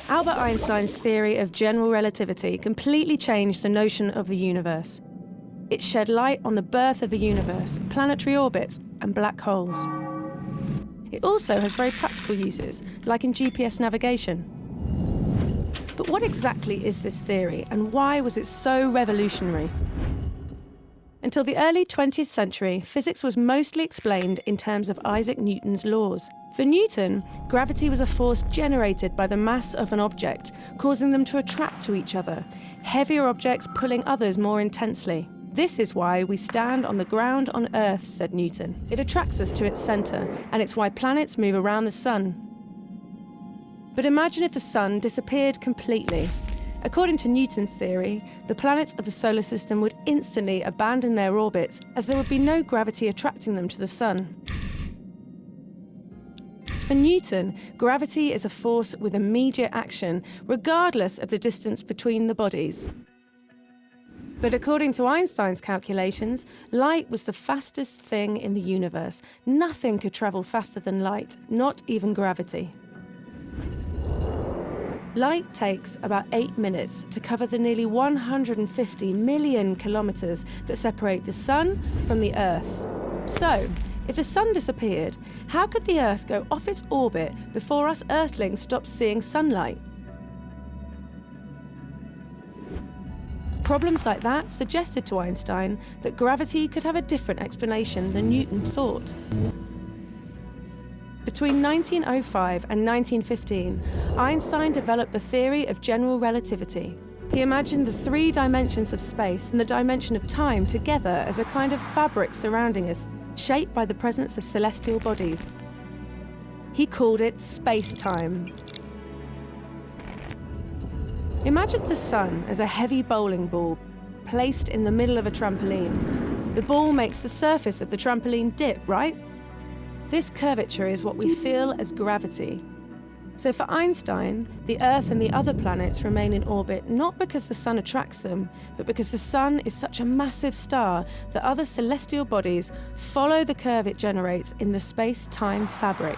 Albert Einstein's theory of general relativity completely changed the notion of the universe. It shed light on the birth of the universe, planetary orbits, and black holes. It also has very practical uses, like in GPS navigation. But what exactly is this theory, and why was it so revolutionary? Until the early 20th century, physics was mostly explained in terms of Isaac Newton's laws. For Newton, gravity was a force generated by the mass of an object, causing them to attract to each other, heavier objects pulling others more intensely. This is why we stand on the ground on Earth, said Newton. It attracts us to its centre, and it's why planets move around the sun. But imagine if the sun disappeared completely. According to Newton's theory, the planets of the solar system would instantly abandon their orbits, as there would be no gravity attracting them to the sun. For Newton, gravity is a force with immediate action, regardless of the distance between the bodies. But according to Einstein's calculations, light was the fastest thing in the universe. Nothing could travel faster than light, not even gravity. Light takes about 8 minutes to cover the nearly 150 million kilometers that separate the sun from the Earth. So, if the sun disappeared, how could the Earth go off its orbit before us Earthlings stopped seeing sunlight? Problems like that suggested to Einstein that gravity could have a different explanation than Newton thought. Between 1905 and 1915, Einstein developed the theory of general relativity. He imagined the 3 dimensions of space and the dimension of time together as a kind of fabric surrounding us, shaped by the presence of celestial bodies. He called it space-time. Imagine the sun as a heavy bowling ball placed in the middle of a trampoline. The ball makes the surface of the trampoline dip, right? This curvature is what we feel as gravity. So for Einstein, the Earth and the other planets remain in orbit not because the sun attracts them, but because the sun is such a massive star that other celestial bodies follow the curve it generates in the space-time fabric.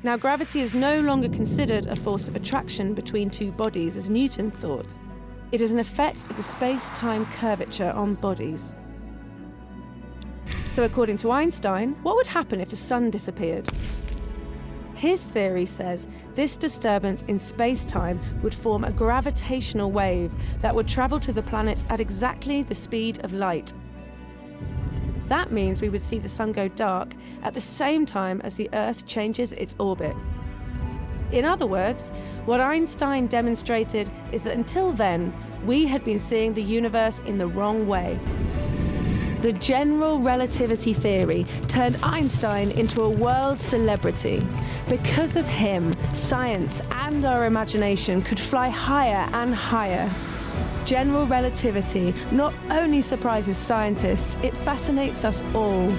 Now, gravity is no longer considered a force of attraction between 2 bodies, as Newton thought. It is an effect of the space-time curvature on bodies. So according to Einstein, what would happen if the sun disappeared? His theory says this disturbance in space-time would form a gravitational wave that would travel to the planets at exactly the speed of light. That means we would see the sun go dark at the same time as the Earth changes its orbit. In other words, what Einstein demonstrated is that until then, we had been seeing the universe in the wrong way. The general relativity theory turned Einstein into a world celebrity. Because of him, science and our imagination could fly higher and higher. General relativity not only surprises scientists, it fascinates us all.